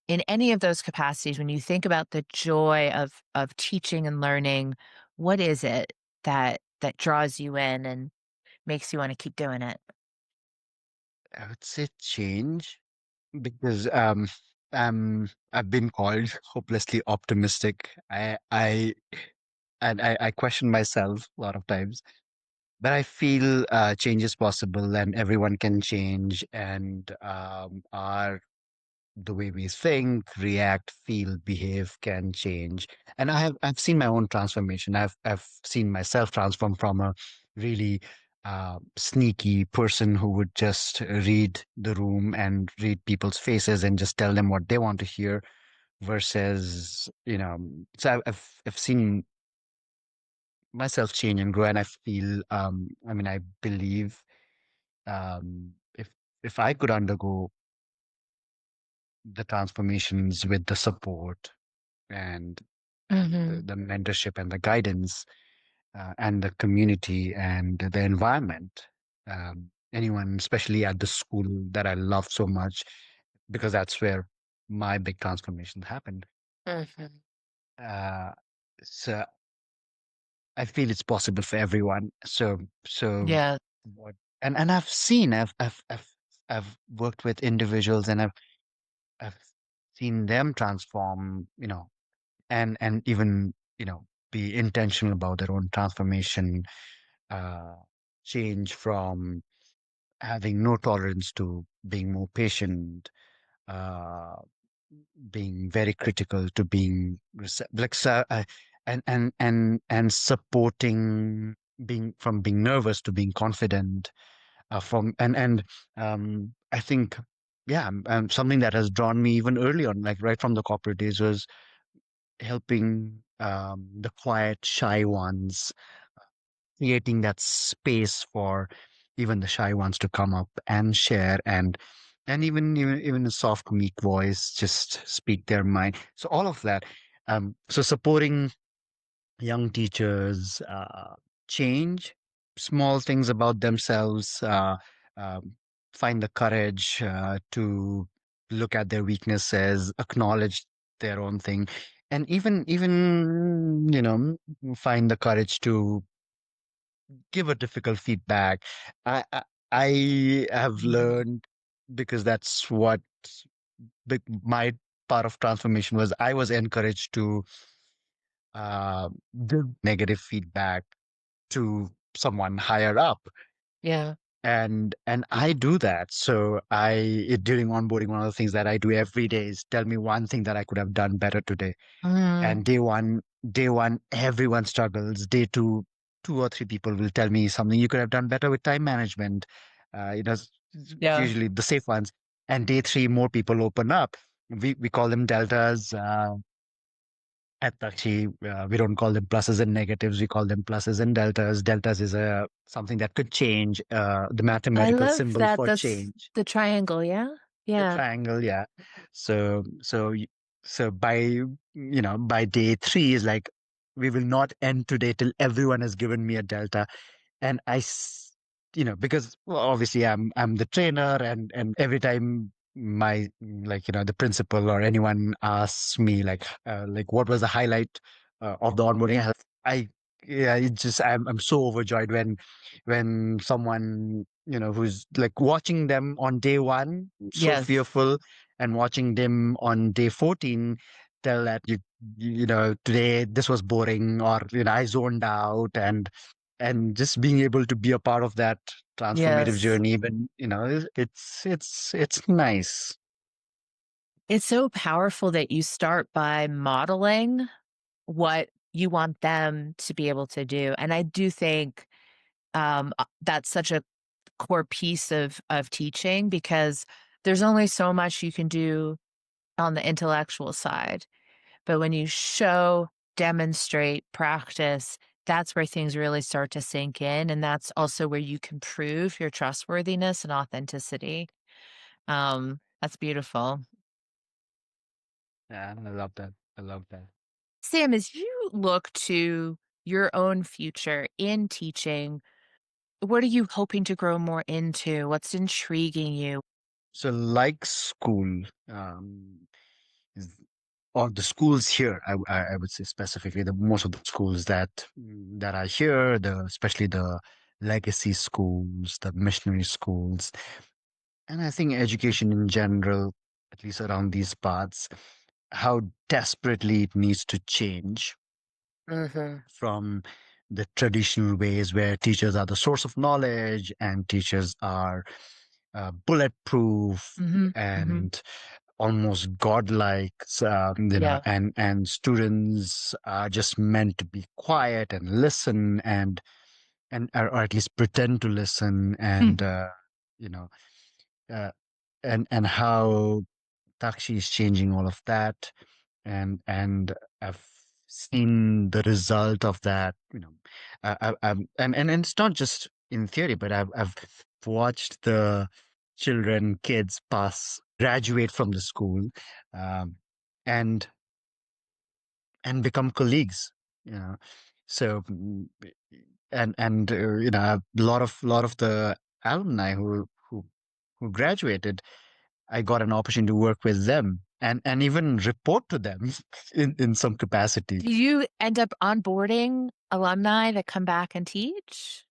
any of those capacities, when you think about the joy of teaching and learning, what is it that draws you in and makes you want to keep doing it? I would say change because I've been called hopelessly optimistic. I question myself a lot of times, but I feel change is possible and everyone can change, and our the way we think, react, feel, behave can change. And I've seen my own transformation. I've seen myself transform from a really sneaky person who would just read the room and read people's faces and just tell them what they want to hear, versus, so I've seen myself change and grow, and I feel, I believe, if I could undergo the transformations with the support and Hmm. the mentorship and the guidance, and the community and the environment. Anyone, especially at the school that I love so much, because that's where my big transformation happened. Hmm. Uh, so I feel it's possible for everyone. So Yeah. what? And I've seen, I've worked with individuals, and I've seen them transform, and even, be intentional about their own transformation, uh, change from having no tolerance to being more patient, uh, being very critical to being like, and supporting, being from being nervous to being confident, from and I think, yeah, something that has drawn me even early on, like right from the corporate days, was helping the quiet, shy ones, creating that space for even the shy ones to come up and share, and even a soft, meek voice just speak their mind. So all of that. So supporting young teachers change small things about themselves, um, find the courage to look at their weaknesses, acknowledge their own thing, and even find the courage to give a difficult feedback. I have learned, because that's what my part of transformation was I was encouraged to give negative feedback to someone higher up. Yeah. And I do that. So during onboarding, one of the things that I do every day is tell me one thing that I could have done better today. Mm, And day one, everyone struggles. Day two, two or three people will tell me something you could have done better with time management. yeah. Usually the safe ones. And day three, more people open up. We call them deltas. At Taktse, we don't call them pluses and negatives. We call them pluses and deltas. Deltas is something that could change. The I mathematical love symbol that. for That's change. the triangle. Yeah. The Yeah. triangle, yeah. So so y- so by day three is like we will not end today till everyone has given me a delta. And because well, obviously I'm the trainer, and every time the principal or anyone asks me like what was the highlight of the onboarding, I yeah it just I'm so overjoyed when someone who's like watching them on day one so Yes. fearful, and watching them on day 14 tell that today this was boring, or I zoned out, and just being able to be a part of that transformative Yes. journey. But it's nice. It's so powerful that you start by modeling what you want them to be able to do. And I do think that's such a core piece of teaching, because there's only so much you can do on the intellectual side. But when you show, demonstrate, practice, that's where things really start to sink in. And that's also where you can prove your trustworthiness and authenticity. That's beautiful. Yeah, I love that. I love that. Sam, as you look to your own future in teaching, what are you hoping to grow more into? What's intriguing you? So like school, is- or the schools here, I would say specifically the most of the schools that are here, especially the legacy schools, the missionary schools, and I think education in general, at least around these parts, how desperately it needs to change Hmm. from the traditional ways where teachers are the source of knowledge and teachers are bulletproof Hmm. Hmm. and almost godlike, Yeah. and students are just meant to be quiet and listen or at least pretend to listen, Mm. and you know uh, and how Taxi is changing all of that, and I've seen the result of that. And it's not just in theory, but I've watched the kids graduate from the school, um, and become colleagues. You know, so a lot of the alumni who graduated, I got an opportunity to work with them and even report to them in some capacity. Do you end up onboarding alumni that come back and teach?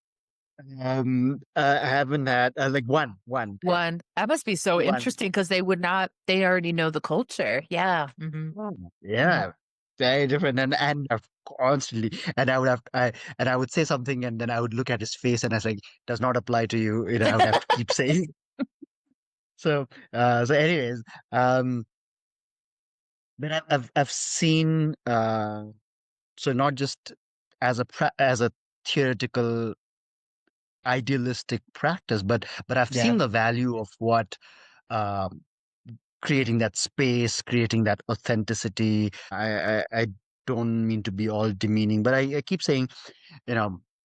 I haven't had like one, One. That must be so one. interesting, because they would not, they already know the culture. Yeah. Hmm. Oh, Hmm. yeah, very different, and constantly, and I would say something, and then I would look at his face, and I was like, does not apply to you. I would have to keep saying. Anyways, um, but I've seen so not just as a theoretical idealistic practice, but I've Yeah. seen the value of what um, creating that space, creating that authenticity. I don't mean to be all demeaning, but I keep saying,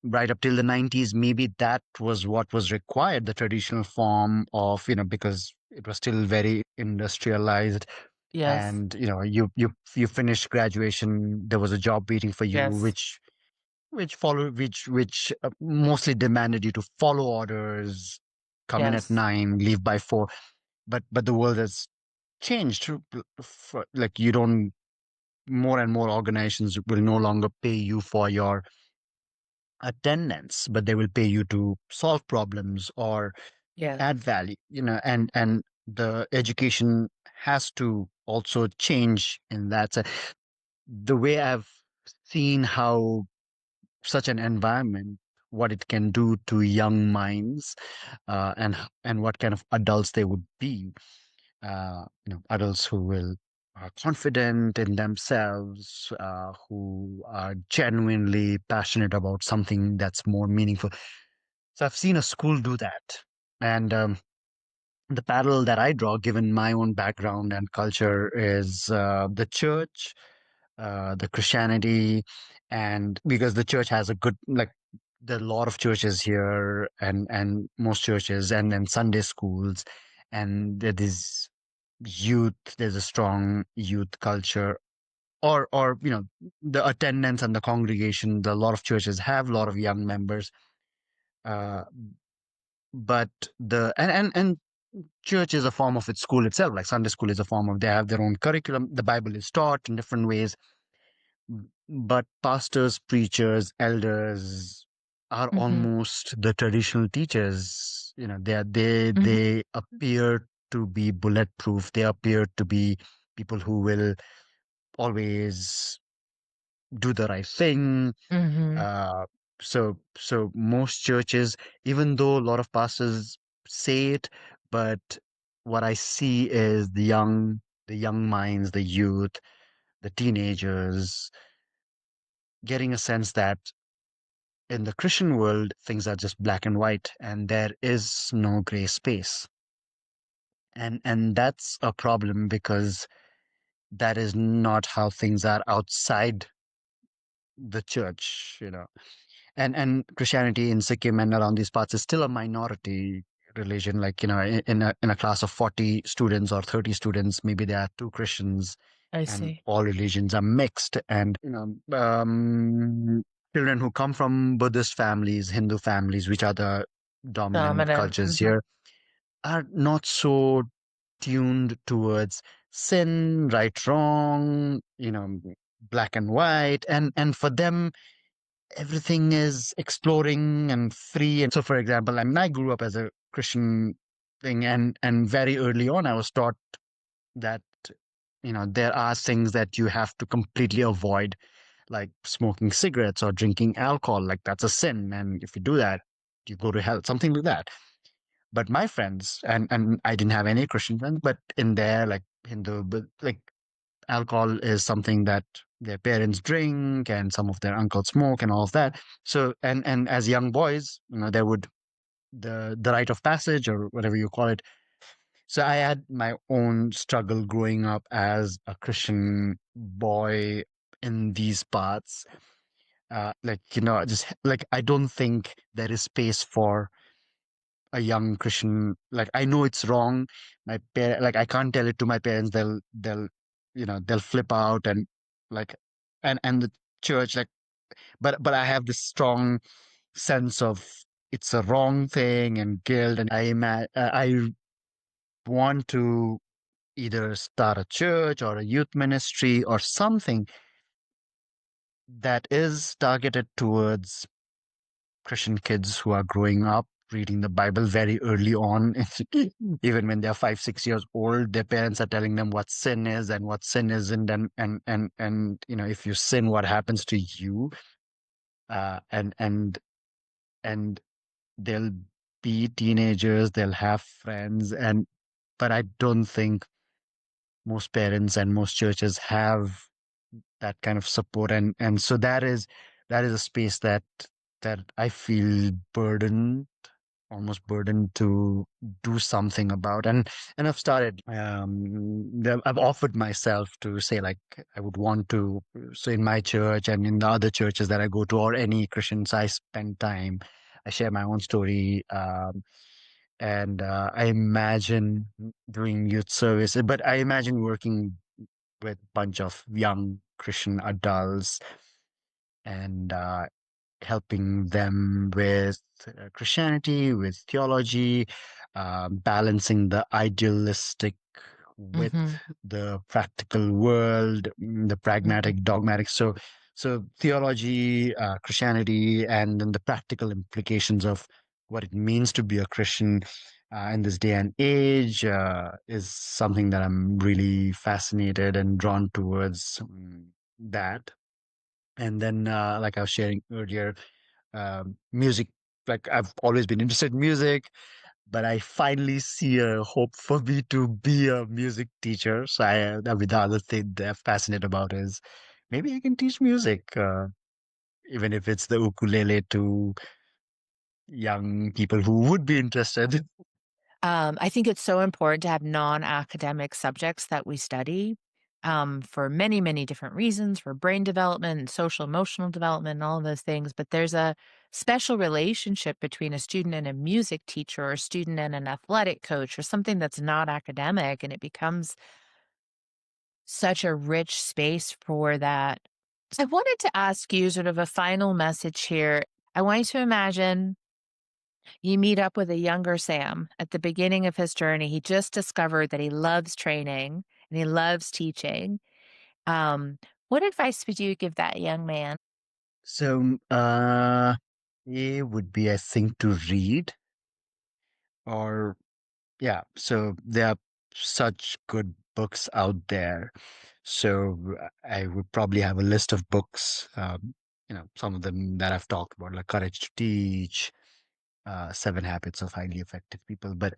right up till the 90s, maybe that was what was required, the traditional form of, because it was still very industrialized. Yes. And, you finished graduation, there was a job waiting for you, Yes. which mostly demanded you to follow orders, come in at Yes. 9, leave by 4. But the world has changed. Like you don't more and more organizations will no longer pay you for your attendance, but they will pay you to solve problems or Yeah. add value, and the education has to also change in that. The way I've seen how such an environment, what it can do to young minds, and what kind of adults they would be. Adults who will are confident in themselves, who are genuinely passionate about something that's more meaningful. So I've seen a school do that, and the parallel that I draw, given my own background and culture, is the church, the Christianity, and because the church has a good, like, there are a lot of churches here, and most churches, and then Sunday schools, and there is youth. There's a strong youth culture, or the attendance and the congregation. A lot of churches have a lot of young members, uh, but and church is a form of its school itself. Like Sunday school is a form of, they have their own curriculum. The Bible is taught in different ways, but pastors, preachers, elders are Mhm. almost the traditional teachers. They Mhm. they appear to be bulletproof. They appear to be people who will always do the right thing. Mhm. uh so most churches, even though a lot of pastors say it, but what I see is the young minds, the youth, the teenagers, getting a sense that in the Christian world, things are just black and white, and there is no gray space. And that's a problem, because that is not how things are outside the church. And Christianity in Sikkim and around these parts is still a minority religion. Like, in a class of 40 students or 30 students, maybe there are two Christians, I and see. all religions are mixed. And children who come from Buddhist families, Hindu families, which are the dominant Dominant. cultures here, are not so tuned towards sin, right, wrong, black and white. And for them, everything is exploring and free. And so, for example, I mean, I grew up as a Christian thing, and very early on, I was taught that there are things that you have to completely avoid, like smoking cigarettes or drinking alcohol. Like, that's a sin, and if you do that, you go to hell, something like that. But my friends, and I didn't have any Christian friends, but in there, like Hindu, but like, alcohol is something that their parents drink, and some of their uncles smoke, and all of that. So, and as young boys, there would, the rite of passage, or whatever you call it. So I had my own struggle growing up as a Christian boy in these parts. Like, just like, I don't think there is space for a young Christian. Like, I know it's wrong. Like, I can't tell it to my parents. They'll flip out, and like, and the church, like, but I have this strong sense of it's a wrong thing and guilt, and I want to either start a church or a youth ministry or something that is targeted towards Christian kids who are growing up reading the Bible very early on. Even when they're 5, 6 years old, their parents are telling them what sin is and what sin isn't, and if you sin, what happens to you. And they'll be teenagers, they'll have friends, but I don't think most parents and most churches have that kind of support. And so that is a space that I feel burdened, almost burdened to do something about. And I've started, I've offered myself to say, like, I would want to. So in my church and in the other churches that I go to, or any Christians I spend time, I share my own story. And I imagine doing youth service, but I imagine working with a bunch of young Christian adults, and helping them with Christianity, with theology, balancing the idealistic with Mhm. the practical world, the Mhm. pragmatic, dogmatic. So theology, Christianity, and then the practical implications of what it means to be a Christian. in this day and age is something that I'm really fascinated and drawn towards that. And then, like I was sharing earlier, music, like I've always been interested in music, but I finally see a hope for me to be a music teacher. So I mean, the other thing that I'm fascinated about is maybe I can teach music, even if it's the ukulele to young people who would be interested. I think it's so important to have non-academic subjects that we study for many, many different reasons, for brain development and social emotional development and all of those things. But there's a special relationship between a student and a music teacher or a student and an athletic coach or something that's not academic, and it becomes such a rich space for that. So I wanted to ask you sort of a final message here. I want you to imagine you meet up with a younger Sam at the beginning of his journey. He just discovered that he loves training and he loves teaching. What advice would you give that young man? So, it would be, I think, to read or yeah. So there are such good books out there. So I would probably have a list of books, some of them that I've talked about, like Courage to Teach, Seven Habits of Highly Effective People, but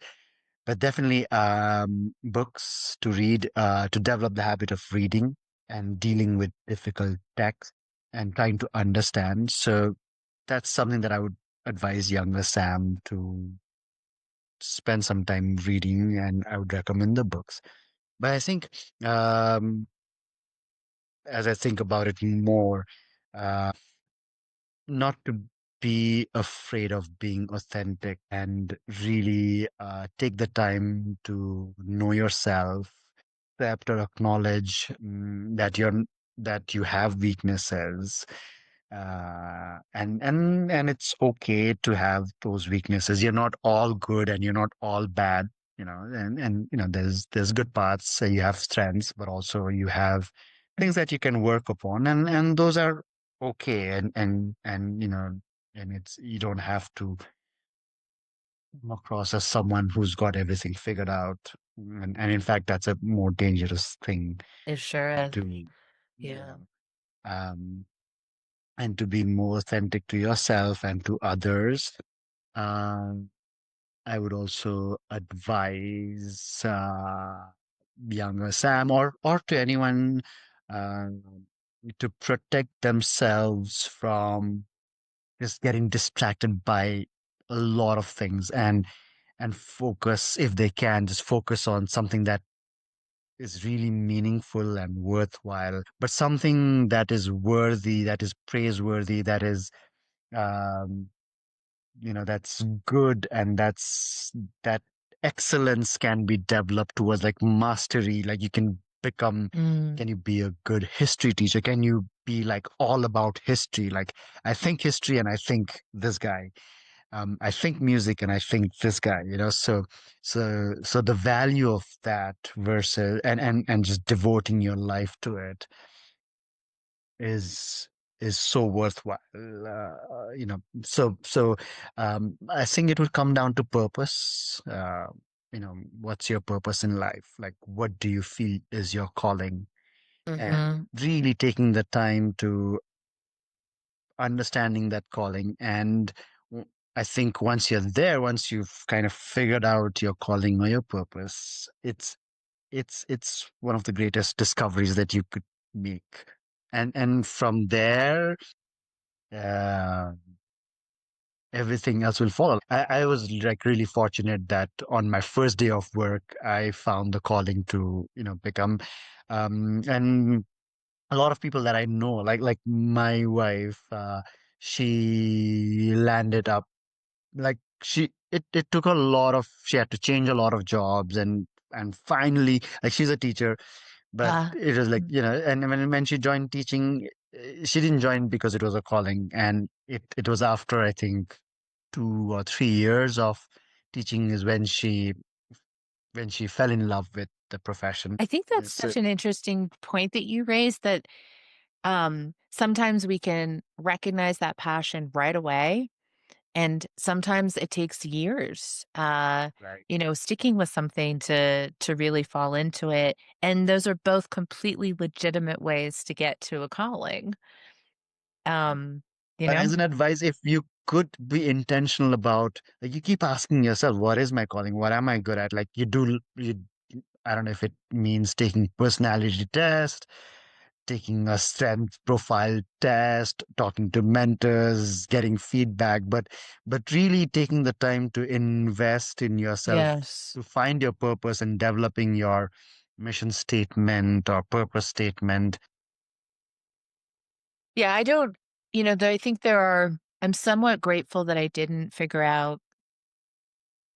definitely books to read to develop the habit of reading and dealing with difficult text and trying to understand. So that's something that I would advise younger Sam to spend some time reading, and I would recommend the books. But I think, as I think about it more, uh, not to be afraid of being authentic and really take the time to know yourself, accept or acknowledge that you have weaknesses, and it's okay to have those weaknesses. You're not all good and you're not all bad, and there's good parts. So you have strengths, but also you have things that you can work upon, and those are okay, and it's you don't have to come across as someone who's got everything figured out, and in fact that's a more dangerous thing It sure is. to Yeah. um and to be more authentic to yourself and to others. Um, I would also advise younger Sam or to anyone uh, to protect themselves from just getting distracted by a lot of things and focus if they can just focus on something that is really meaningful and worthwhile, but something that is worthy, that is praiseworthy, that is um, that's good, and that excellence can be developed towards like mastery. Like you can become, Mm. can you be a good history teacher? Can you be like all about history? Like I think history and I think this guy. I think music and I think this guy, so the value of that versus and just devoting your life to it is is so worthwhile. I think it will come down to purpose. What's your purpose in life? Like, what do you feel is your calling? And Mm-hmm. really taking the time to understanding that calling. And I think once you're there, once you've kind of figured out your calling or your purpose, it's one of the greatest discoveries that you could make. And from there, uh, everything else will follow. I was like really fortunate that on my first day of work, I found the calling to, become, and a lot of people that I know, like my wife, she landed up like it took a lot of, she had to change a lot of jobs and finally, like she's a teacher, but Ah. it was like, and when she joined teaching, she didn't join because it was a calling, and it was after I think 2 or 3 years of teaching is when she fell in love with the profession. I think that's So such an interesting point that you raised that sometimes we can recognize that passion right away. And sometimes it takes years, Right. sticking with something to really fall into it. And those are both completely legitimate ways to get to a calling. Um, you But know? as an advice, if you could be intentional about, like, you keep asking yourself, what is my calling? What am I good at? Like, I don't know if it means taking personality test, taking a strength profile test, talking to mentors, getting feedback, but really taking the time to invest in yourself Yes. to find your purpose and developing your mission statement or purpose statement. Yeah, I don't, I think I'm somewhat grateful that I didn't figure out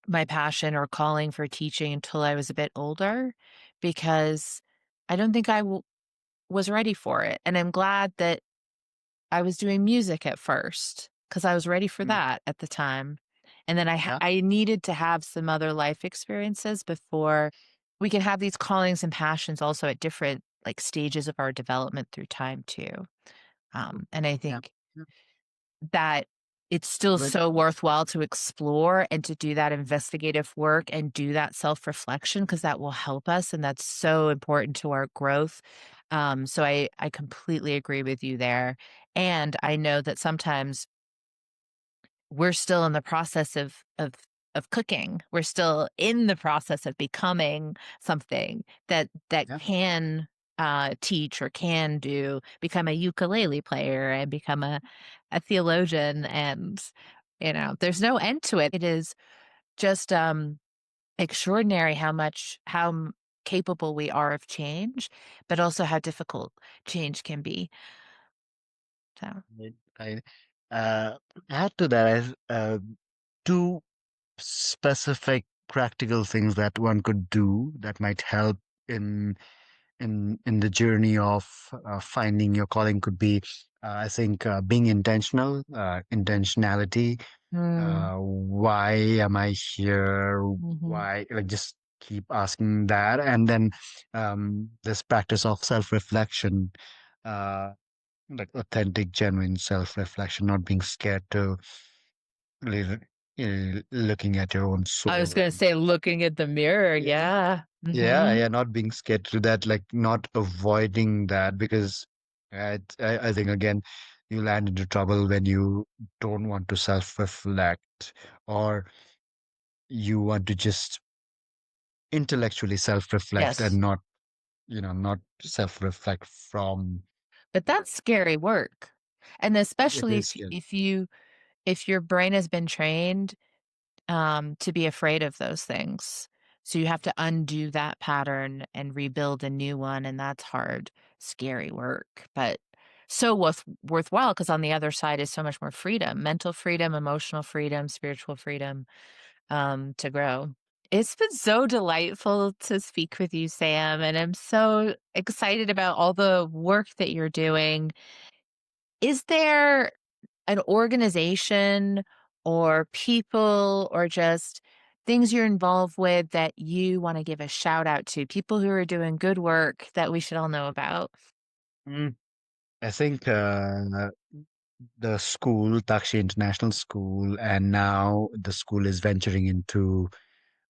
my passion or calling for teaching until I was a bit older because I don't think was ready for it. And I'm glad that I was doing music at first because I was ready for Mm, that at the time. And then yeah, I needed to have some other life experiences before we can have these callings and passions also at different like stages of our development through time too. And I yeah, think yeah. that it's still But so worthwhile to explore and to do that investigative work and do that self-reflection because that will help us and that's so important to our growth. So I completely agree with you there. And I know that sometimes we're still in the process of cooking. We're still in the process of becoming something that yeah, can teach or can do, become a ukulele player and become a theologian. And, there's no end to it. It is just extraordinary how capable we are of change, but also how difficult change can be. So, I add to that, two specific practical things that one could do that might help in in the journey of finding your calling could be, I think, being intentional, intentionality. mm, Why am I here? mhm. Why? Like, just keep asking that, and then this practice of self-reflection, uh, like authentic, genuine self-reflection, not being scared to li- looking at your own I was soul gonna and say looking at the mirror, yeah, yeah. yeah, Mhm. yeah, not being scared to that, like not avoiding that because I think again you land into trouble when you don't want to self-reflect or you want to just intellectually self-reflect Yes, and not, not self-reflect from but that's scary work, and it especially is scary. if your brain has been trained, to be afraid of those things. So you have to undo that pattern and rebuild a new one, and that's hard, scary work, but so worthwhile because on the other side is so much more freedom, mental freedom, emotional freedom, spiritual freedom. To grow. It's been so delightful to speak with you, Sam, and I'm so excited about all the work that you're doing. Is there an organization or people or just things you're involved with that you want to give a shout out to? People who are doing good work that we should all know about? Mm, I think the school, Taktse International School, and now the school is venturing into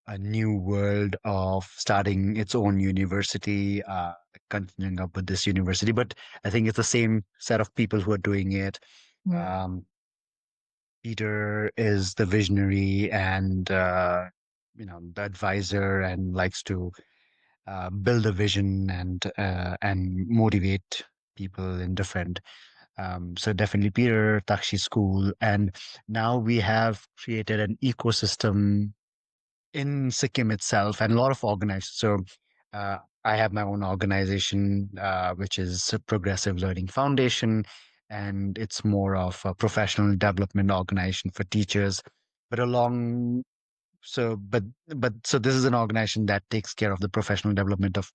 a new world of starting its own university, Khangchendzonga Buddhist University. But I think it's the same set of people who are doing it. Mm. Um, Peter is the visionary and the advisor and likes to build a vision and motivate people in different. So definitely Peter, Taktse School, and now we have created an ecosystem in Sikkim itself and a lot of organized. So I have my own organization, which is a Progressive Learning Foundation, and it's more of a professional development organization for teachers. But along, so this is an organization that takes care of the professional development of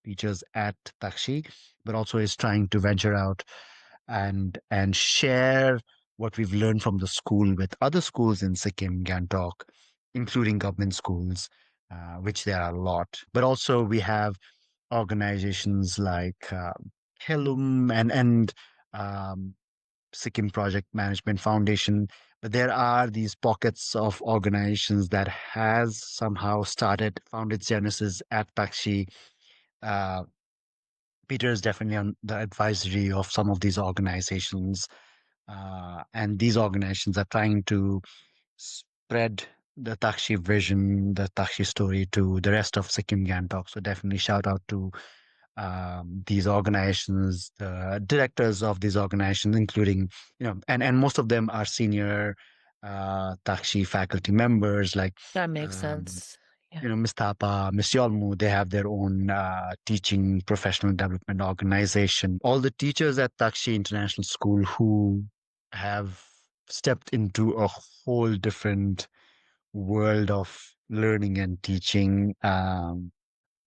teachers at Taktse, but also is trying to venture out and share what we've learned from the school with other schools in Sikkim, Gantok, including government schools, which there are a lot. But also we have organizations like Khelum and Sikkim Project Management Foundation. But there are these pockets of organizations that has somehow found its genesis at Taktse. Uh, Peter is definitely on the advisory of some of these organizations. And these organizations are trying to spread the Taktse vision, the Taktse story to the rest of Sikkim Gangtok. So definitely shout out to these organizations, the directors of these organizations, including, and most of them are senior Taktse faculty members like, That makes um, sense. Yeah. Ms. Thapa, Ms. Yolmu. They have their own teaching professional development organization. All the teachers at Taktse International School who have stepped into a whole different world of learning and teaching.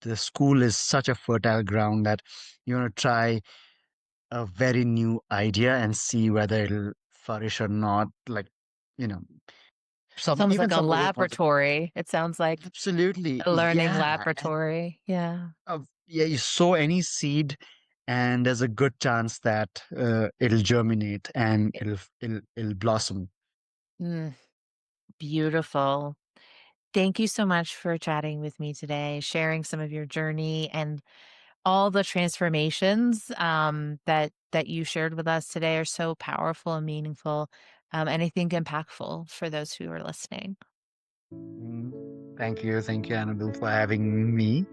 The school is such a fertile ground that you want to try a very new idea and see whether it'll flourish or not. Like, you know, Sounds like even a some of the ones. laboratory. It sounds like Absolutely, a learning yeah, laboratory. Yeah. yeah. You sow any seed, and there's a good chance that it'll germinate and it'll blossom. Mm, beautiful. Thank you so much for chatting with me today, sharing some of your journey and all the transformations that you shared with us today are so powerful and meaningful, and I think impactful for those who are listening. Mm, thank you, Annabelle, for having me.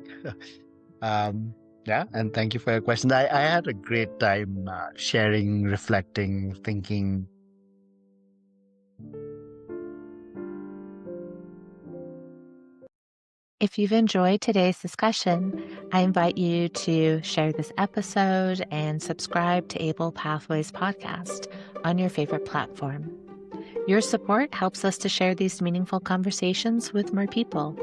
Um, yeah, and thank you for your questions. I had a great time sharing, reflecting, thinking. If you've enjoyed today's discussion, I invite you to share this episode and subscribe to Able Pathways podcast on your favorite platform. Your support helps us to share these meaningful conversations with more people.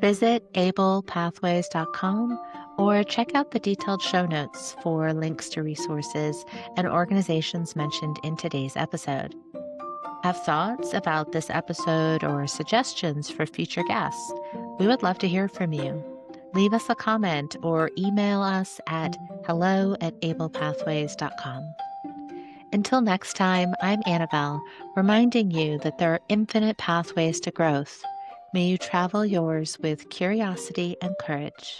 Visit ablepathways.com or check out the detailed show notes for links to resources and organizations mentioned in today's episode. Have thoughts about this episode or suggestions for future guests? We would love to hear from you. Leave us a comment or email us at hello@ablepathways.com. Until next time, I'm Annabelle, reminding you that there are infinite pathways to growth. May you travel yours with curiosity and courage.